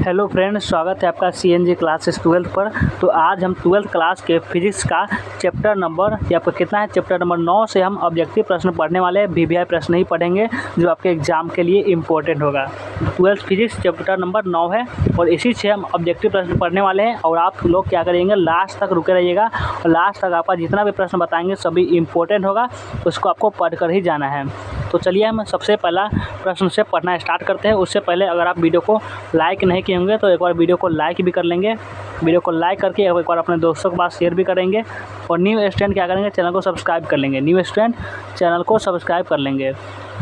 Hello friends, स्वागत है आपका सीएनजी क्लासेस 12th पर। तो आज हम 12th क्लास के फिजिक्स का चैप्टर नंबर आपका कितना है, चैप्टर नंबर 9 से हम ऑब्जेक्टिव प्रश्न पढ़ने वाले हैं। वीवीआई प्रश्न ही पढ़ेंगे जो आपके एग्जाम के लिए इम्पोर्टेंट होगा। 12th फिजिक्स चैप्टर नंबर 9 है और इसी से हम ऑब्जेक्टिव प्रश्न पढ़ने वाले हैं। और आप लोग क्या करेंगे, लास्ट तक रुके रहिएगा और लास्ट तक आपका जितना भी प्रश्न बताएंगे सभी इम्पोर्टेंट होगा, उसको आपको पढ़ कर ही जाना है। तो चलिए हम सबसे पहला प्रश्न से पढ़ना स्टार्ट करते हैं। उससे पहले अगर आप वीडियो को लाइक नहीं किए होंगे तो एक बार वीडियो को लाइक भी कर लेंगे। वीडियो को लाइक करके एक बार अपने दोस्तों के पास शेयर भी करेंगे। और न्यू स्टूडेंट क्या करेंगे, चैनल को सब्सक्राइब कर लेंगे। न्यू स्टूडेंट चैनल को सब्सक्राइब कर लेंगे।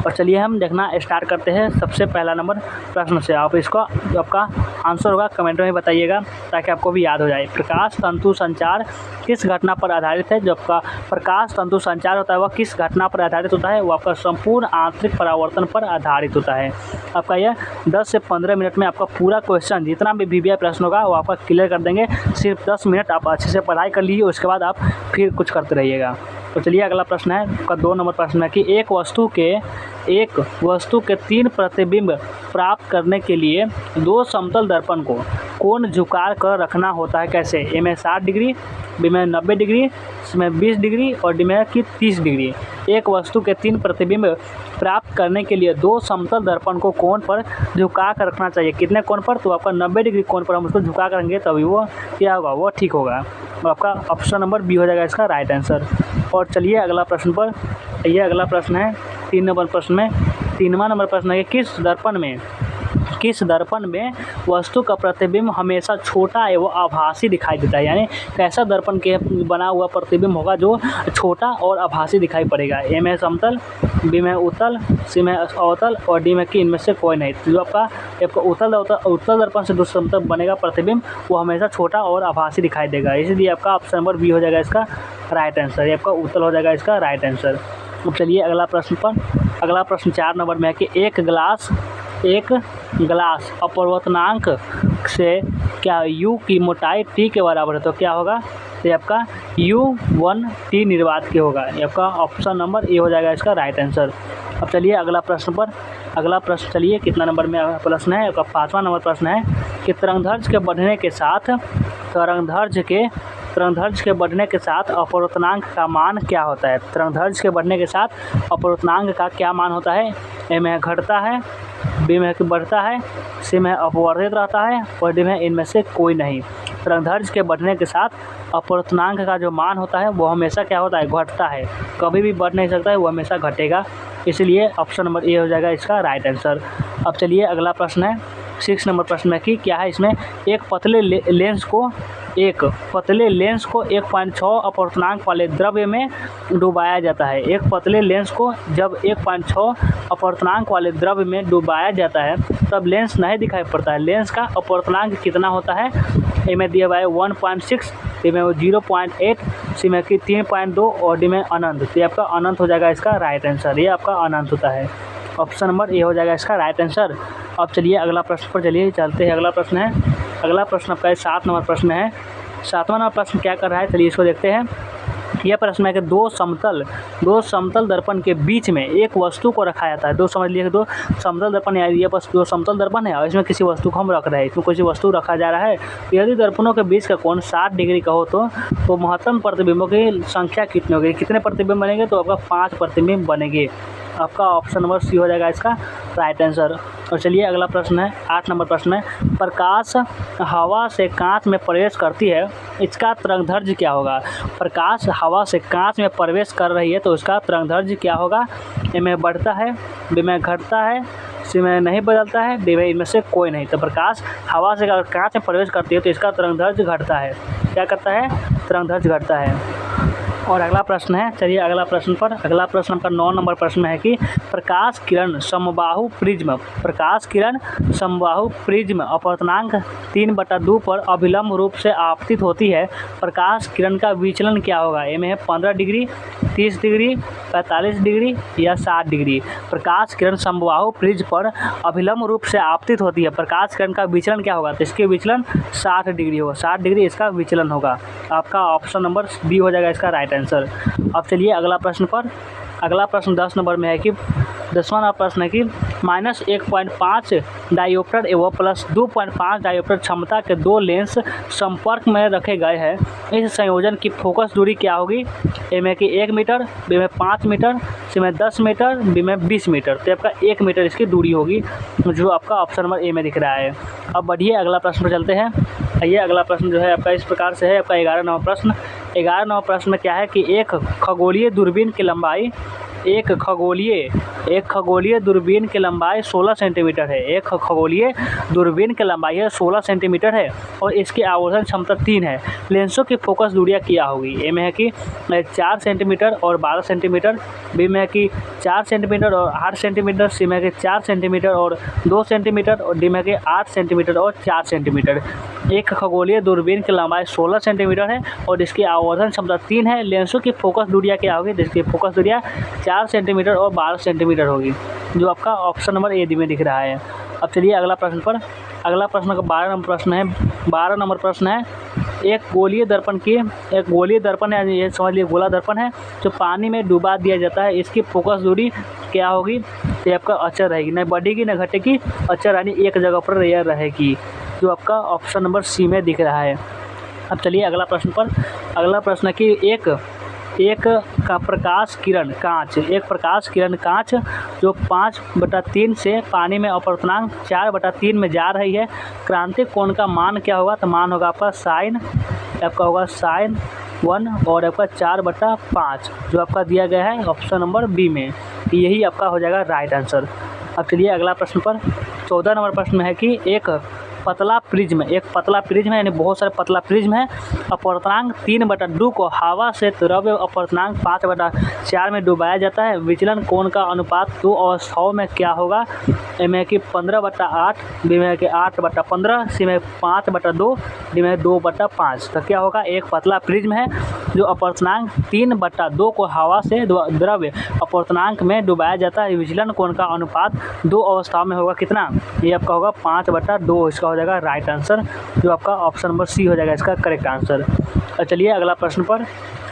और चलिए हम देखना स्टार्ट करते हैं सबसे पहला नंबर प्रश्न से। आप इसको जो आपका आंसर होगा कमेंट में बताइएगा ताकि आपको भी याद हो जाए। प्रकाश तंतु संचार किस घटना पर आधारित है? जो आपका प्रकाश तंतु संचार होता है वह किस घटना पर आधारित होता है? वो आपका संपूर्ण आंतरिक परावर्तन पर आधारित होता है। आपका यह 10 से 15 मिनट में आपका पूरा क्वेश्चन जितना भी वीवीआई प्रश्न होगा वो आपका क्लियर कर देंगे। सिर्फ 10 मिनट आप अच्छे से पढ़ाई कर लीजिए, उसके बाद आप फिर कुछ करते रहिएगा। तो चलिए अगला प्रश्न है आपका 2 नंबर प्रश्न है कि एक वस्तु के 3 प्रतिबिंब प्राप्त करने के लिए 2 समतल दर्पण को कोण झुका कर रखना होता है। कैसे? ए में 60 डिग्री, बी में 90 डिग्री, सी में 20 डिग्री और डी में 30 डिग्री। एक वस्तु के 3 प्रतिबिंब प्राप्त करने के लिए 2 समतल दर्पण को कोण पर झुका कर रखना चाहिए। कितने कोण पर? तो आपका 90 डिग्री कोण पर हम उसको झुका करेंगे तभी वो क्या होगा, वो ठीक होगा। और आपका ऑप्शन नंबर बी हो जाएगा इसका राइट आंसर। और चलिए अगला प्रश्न पर, ये अगला प्रश्न है 3 नंबर प्रश्न में। 3वां नंबर प्रश्न है कि किस दर्पण में वस्तु का प्रतिबिंब हमेशा छोटा एवं आभासी दिखाई देता है? यानी कैसा दर्पण के बना हुआ प्रतिबिंब होगा जो छोटा और आभासी दिखाई पड़ेगा? ए में समतल, बी में उत्तल, सी में अवतल और डी में कि इनमें से कोई नहीं। जो आपका उत्तल दर्पण से जो समतल बनेगा प्रतिबिंब वो हमेशा छोटा और आभासी दिखाई देगा। इसलिए आपका ऑप्शन नंबर बी हो जाएगा इसका राइट आंसर। ये आपका उत्तल हो जाएगा इसका राइट आंसर। अब चलिए अगला प्रश्न पर। अगला प्रश्न 4 नंबर में है कि एक ग्लास अपवर्तनांक से क्या u की मोटाई t के बराबर है? तो क्या होगा? तो आपका u1t निर्वात की होगा। ये आपका ऑप्शन नंबर ए हो जाएगा इसका राइट आंसर। अब चलिए अगला प्रश्न पर। अगला प्रश्न चलिए कितना नंबर में प्रश्न है? आपका 5वां नंबर प्रश्न है कि तरंगदैर्घ्य के बढ़ने के साथ अपवर्तनांक का मान क्या होता है? तरंगदैर्घ्य के बढ़ने के साथ अपवर्तनांक का क्या मान होता है? ए में घटता है, बी में बढ़ता है, सी में अपवर्तित रहता है और डी में इनमें से कोई नहीं। तरंगदैर्घ्य के बढ़ने के साथ अपवर्तनांक का जो मान होता है वो हमेशा क्या होता है, घटता है। कभी भी बढ़ नहीं सकता है, वो हमेशा घटेगा। इसलिए ऑप्शन नंबर ए हो जाएगा इसका राइट आंसर। अब चलिए अगला प्रश्न है 6 नंबर प्रश्न में कि क्या है इसमें, एक पतले लेंस को 1.6 अपवर्तनांक वाले द्रव्य में डुबाया जाता है। एक पतले लेंस को जब 1.6 अपवर्तनांक वाले द्रव्य में डुबाया जाता है तब लेंस नहीं दिखाई पड़ता है। लेंस का अपवर्तनांक कितना होता है? ए में दिया हुआ है 1.6, बी में 0.8, सी में 3.2 और डी में अनंत। तो ये आपका अनंत हो जाएगा इसका राइट आंसर। ये आपका अनंत होता है। ऑप्शन नंबर ए हो जाएगा इसका राइट आंसर। अब चलिए अगला प्रश्न पर चलते हैं। अगला प्रश्न आपका 7 नंबर प्रश्न है। 7वां नंबर प्रश्न क्या कर रहा है, चलिए इसको देखते हैं। यह प्रश्न है कि दो समतल दर्पण के बीच में एक वस्तु को रखा जाता है। दो समतल दर्पण है, ये बस 2 समतल दर्पण है और इसमें किसी वस्तु को हम रख रहे हैं, इसमें किसी वस्तु रखा जा रहा है। यदि दर्पणों के बीच का कोण 60 डिग्री का हो तो महत्तम प्रतिबिंबों की संख्या कितनी होगी? कितने प्रतिबिंब बनेंगे? तो आपका 5 प्रतिबिंब बनेंगे। आपका ऑप्शन नंबर सी हो जाएगा इसका राइट आंसर। और चलिए अगला प्रश्न है 8 नंबर प्रश्न है, प्रकाश हवा से कांच में प्रवेश करती है, इसका तरंगदैर्घ्य क्या होगा? प्रकाश हवा से कांच में प्रवेश कर रही है तो उसका तरंगदैर्घ्य क्या होगा? ए में बढ़ता है, बी में घटता है, सी में नहीं बदलता है, डी में इनमें से कोई नहीं। तो प्रकाश हवा से अगर कांच में प्रवेश करती है तो इसका तरंगदैर्घ्य घटता है। क्या करता है? तरंगदैर्घ्य घटता है। और अगला प्रश्न है, चलिए अगला प्रश्न पर। अगला प्रश्न आपका 9 नंबर प्रश्न है कि प्रकाश किरण समबाहु प्रिज्म अपवर्तनांक 3/2 पर अभिलंब रूप से आपतित होती है। प्रकाश किरण का विचलन क्या होगा? ए में है 15 डिग्री, 30 डिग्री, 45 डिग्री या 60 डिग्री। प्रकाश किरण समबाहु प्रिज्म पर अभिलंब रूप से आपतित होती है। प्रकाश किरण का विचलन क्या होगा? तो इसके विचलन 60 डिग्री होगा। 60 डिग्री इसका विचलन होगा। आपका ऑप्शन नंबर बी हो जाएगा इसका राइट आंसर। अब चलिए अगला प्रश्न पर। अगला प्रश्न 10 नंबर में है कि 10वां नंबर प्रश्न है कि -1.5 डायोप्टर एवं +2.5 डायोप्टर क्षमता के दो लेंस संपर्क में रखे गए हैं। इस संयोजन की फोकस दूरी क्या होगी? ए में कि 1 मीटर, बी में 5 मीटर, सी में 10 मीटर, डी में 20 मीटर। तो आपका 1 मीटर इसकी दूरी होगी, जो आपका ऑप्शन नंबर ए में दिख रहा है। अब बढ़िए अगला प्रश्न पर चलते हैं। आइए अगला प्रश्न जो है आपका इस प्रकार से है। आपका 11 नंबर प्रश्न। 11 नंबर प्रश्न में क्या है कि एक खगोलीय दूरबीन की लंबाई 16 सेंटीमीटर है। एक खगोलीय दूरबीन की लंबाई है 16 सेंटीमीटर है और इसकी आवर्धन क्षमता 3 है। लेंसों की फोकस दूरियाँ क्या होगी? ए में है कि 4 सेंटीमीटर और 12 सेंटीमीटर, बी में है कि 4 सेंटीमीटर और 8 सेंटीमीटर, सी में है कि 4 सेंटीमीटर और 2 सेंटीमीटर और डी में है कि 8 सेंटीमीटर और 4 सेंटीमीटर। एक खगोलीय दूरबीन की लंबाई 16 सेंटीमीटर है और इसकी आवर्धन क्षमता 3 है। लेंसों की फोकस दूरियाँ क्या होगी? जिसकी फोकस दूरियाँ 4 सेंटीमीटर और 12 सेंटीमीटर होगी, जो आपका ऑप्शन नंबर ए में दिख रहा है। अब चलिए अगला प्रश्न पर। अगला प्रश्न का 12 नंबर प्रश्न है। 12 नंबर प्रश्न है, एक गोलीय दर्पण है, ये समझ लीजिए गोला दर्पण है जो पानी में डुबा दिया जाता है। इसकी फोकस दूरी क्या होगी? तो आपका अचर रहेगी, न बढ़ेगी न घटेगी, अचर यानी एक जगह पर यह रहेगी, जो आपका ऑप्शन नंबर सी में दिख रहा है। अब चलिए अगला प्रश्न पर। अगला प्रश्न है कि एक प्रकाश किरण कांच जो 5/3 से पानी में अपवर्तनांक 4/3 में जा रही है, क्रांतिक कोण का मान क्या होगा? तो मान होगा आपका sin 1 और आपका 4/5, जो आपका दिया गया है ऑप्शन नंबर बी में। यही आपका हो जाएगा राइट आंसर। अब चलिए अगला प्रश्न पर। 14 नंबर प्रश्न है कि एक पतला प्रिज्म है, यानी बहुत सारे पतला प्रिज्म है, अपवर्तनांक 3/2 को हवा से द्रव्य अपवर्तनांक 5/4 में डुबाया जाता है। विचलन कोण का अनुपात दो अवस्थाओं में क्या होगा? ए में कि 15/8, बी में कि 8/15, सी में 5/2, डी में 2/5। तो क्या होगा? एक पतला प्रिज्म है जो अपवर्तनांक 3/2 को हवा से द्रव्य अपवर्तनांक में डुबाया जाता है। विचलन कोण का अनुपात दो अवस्थाओं में होगा कितना? ये आपका होगा 5/2। इसका हो जाएगा राइट आंसर, जो आपका ऑप्शन नंबर सी हो जाएगा इसका करेक्ट आंसर। और चलिए अगला प्रश्न पर।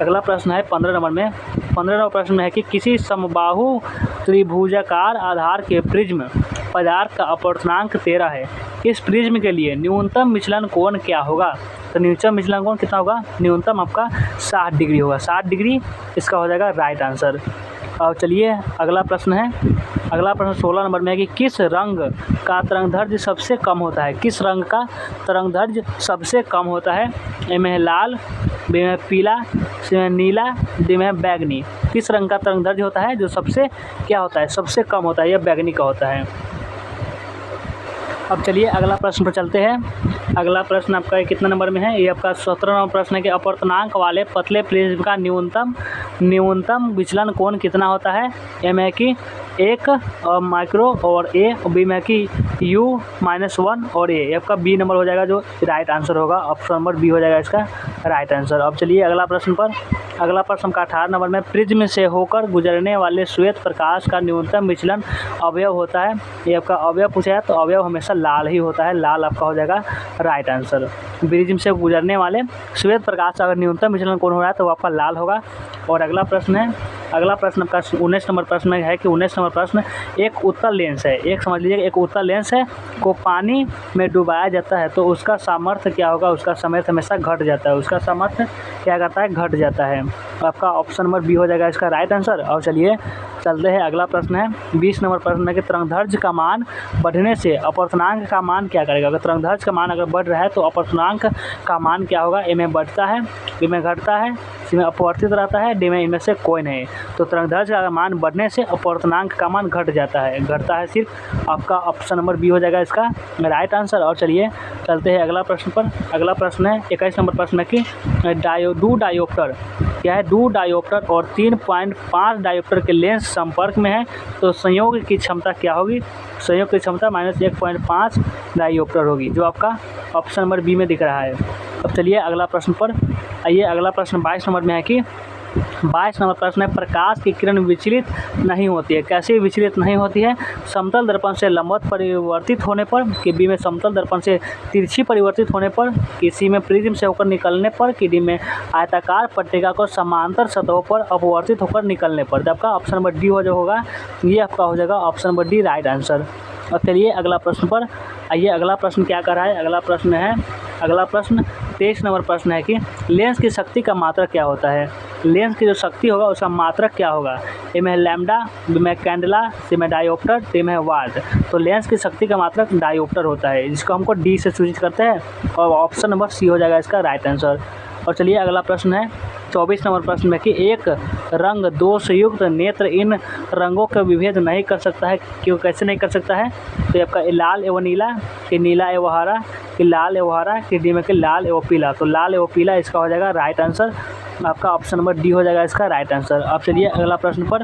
अगला प्रश्न है 15 नंबर में। 15 नंबर प्रश्न में है कि किसी समबाहु त्रिभुजाकार आधार के प्रिज्म पदार्थ का अपवर्तनांक 13 है। इस प्रिज्म के लिए न्यूनतम विचलन कोण क्या होगा? तो न्यूनतम विचलन कोण कितना होगा? न्यूनतम आपका 60 डिग्री होगा। 60 डिग्री इसका हो जाएगा राइट आंसर। और चलिए अगला प्रश्न है। अगला प्रश्न 16 नंबर में है कि किस रंग का तरंगदैर्घ्य सबसे कम होता है? किस रंग का तरंगदैर्घ्य सबसे कम होता है? ए में है लाल, बी में पीला, सी में नीला, डी में बैगनी। किस रंग का तरंगदैर्घ्य होता है जो सबसे क्या होता है? सबसे कम होता है, यह बैगनी का होता है। अब चलिए अगला प्रश्न पर चलते हैं। अगला प्रश्न आपका कितना नंबर में है? ये आपका 17 नंबर प्रश्न है कि अपवर्तनांक वाले पतले प्रिज्म का न्यूनतम विचलन कोण कितना होता है? ए में कि 1 माइक्रो और ए, बी में कि U-1 और ए। आपका बी नंबर हो जाएगा जो राइट आंसर होगा, ऑप्शन नंबर बी हो जाएगा इसका राइट आंसर। अब चलिए अगला प्रश्न पर। अगला प्रश्न का 18 नंबर में प्रिज्म से होकर गुजरने वाले श्वेत प्रकाश का न्यूनतम विचलन अवयव होता है। ये आपका अवयव पूछा है तो अवयव हमेशा लाल ही होता है, लाल आपका हो जाएगा राइट आंसर। प्रिज्म से गुजरने वाले श्वेत प्रकाश का अगर न्यूनतम विचलन कोण हो रहा है तो वो आपका लाल होगा। और अगला प्रश्न है, अगला प्रश्न आपका 19 नंबर प्रश्न में है कि 19 नंबर प्रश्न, एक उत्तल लेंस है, एक समझ लीजिए एक उत्तल लेंस है को पानी में डुबाया जाता है तो उसका सामर्थ्य क्या होगा? उसका सामर्थ्य हमेशा घट जाता है, उसका सामर्थ्य क्या करता है? घट जाता है। आपका ऑप्शन नंबर बी हो जाएगा इसका राइट आंसर। और चलिए चलते हैं, अगला प्रश्न है 20 नंबर प्रश्न है कि तरंगदैर्घ्य का मान बढ़ने से अपवर्तनांक का मान क्या करेगा? अगर तरंगदैर्घ्य का मान अगर बढ़ रहा है तो अपवर्तनांक का मान क्या होगा? ए में बढ़ता है, बी में घटता है, सी में अपवर्तित रहता है, डी में इनमें से कोई नहीं। तो तरंगदैर्घ्य का मान बढ़ने से अपवर्तनांक का मान घट जाता है, घटता है सिर्फ। आपका ऑप्शन नंबर बी हो जाएगा इसका राइट आंसर। और चलिए चलते हैं अगला प्रश्न पर। अगला प्रश्न है 21 नंबर प्रश्न है कि डू डायोप्टर क्या है? डू डायोप्टर और 3.5 डायोप्टर के लेंस संपर्क में है तो संयोग की क्षमता क्या होगी? संयोग की क्षमता -1.5 डायोप्टर होगी, जो आपका ऑप्शन नंबर बी में दिख रहा है। अब चलिए अगला प्रश्न पर आइए। अगला प्रश्न 22 नंबर में है कि 22 नंबर प्रश्न है, प्रकाश की किरण विचलित नहीं होती है। कैसे विचलित नहीं होती है? समतल दर्पण से लंबवत परिवर्तित होने पर, कि बी में समतल दर्पण से तिरछी परिवर्तित होने पर, कि सी में प्रिज्म से होकर निकलने पर, कि डी में आयताकार पट्टिका को समांतर सतहों पर अपवर्तित होकर निकलने पर। आपका ऑप्शन नंबर डी हो जो होगा, ये आपका हो जाएगा option number D right answer. और चलिए अगला प्रश्न पर आइए। अगला प्रश्न क्या कर रहा है? अगला प्रश्न 23 नंबर प्रश्न है कि लेंस की शक्ति का मात्रक क्या होता है? लेंस की जो शक्ति होगा उसका मात्रक क्या होगा? ए में लैम्डा, बी में कैंडला, सी में डायोप्टर, डी में वाट। तो लेंस की शक्ति का मात्रक डायोप्टर होता है, जिसको हमको डी से सूचित करते हैं और ऑप्शन नंबर सी हो जाएगा इसका राइट आंसर। और चलिए अगला प्रश्न है 24 नंबर प्रश्न में कि एक रंग दोषयुक्त नेत्र इन रंगों का विभेद नहीं कर सकता है, क्यों कैसे नहीं कर सकता है? तो आपका लाल एवं नीला, कि नीला एवं हरा, कि लाल एवं हरा, कि डी में कि लाल एवं पीला। तो लाल एवं पीला इसका हो जाएगा राइट आंसर। आपका ऑप्शन नंबर डी हो जाएगा इसका राइट आंसर। अब चलिए अगला प्रश्न पर,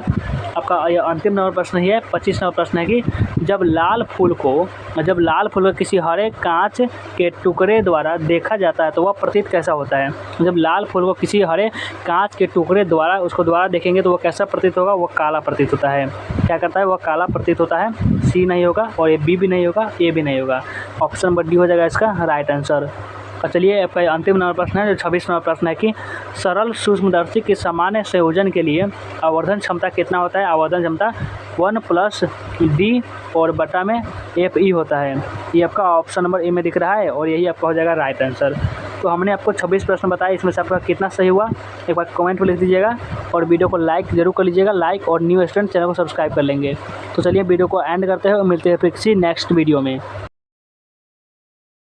आपका अंतिम नंबर प्रश्न ही है 25 नंबर प्रश्न है कि जब लाल फूल को किसी हरे कांच के टुकड़े द्वारा देखा जाता है तो वह प्रतीत कैसा होता है? जब लाल फूल को किसी हरे कांच के टुकड़े द्वारा देखेंगे तो वह कैसा प्रतीत होगा? वह काला प्रतीत होता है। क्या करता है? वह काला प्रतीत होता है। सी नहीं होगा और बी भी नहीं होगा, ए भी नहीं होगा। ऑप्शन नंबर डी हो जाएगा इसका राइट आंसर। और चलिए आपका अंतिम नंबर प्रश्न है जो 26 नंबर प्रश्न है कि सरल सूक्ष्मदर्शी के सामान्य संयोजन के लिए आवर्धन क्षमता कितना होता है? आवर्धन क्षमता 1 + डी और बटा में FE होता है। ये आपका ऑप्शन नंबर ए में दिख रहा है और यही आपका हो जाएगा राइट आंसर। तो हमने आपको 26 प्रश्न बताए, इसमें से आपका कितना सही हुआ एक बार कमेंट में लिख दीजिएगा और वीडियो को लाइक जरूर कर लीजिएगा। लाइक और न्यू स्टूडेंट चैनल को सब्सक्राइब कर लेंगे। तो चलिए वीडियो को एंड करते हैं और मिलते हैं फिर किसी नेक्स्ट वीडियो में।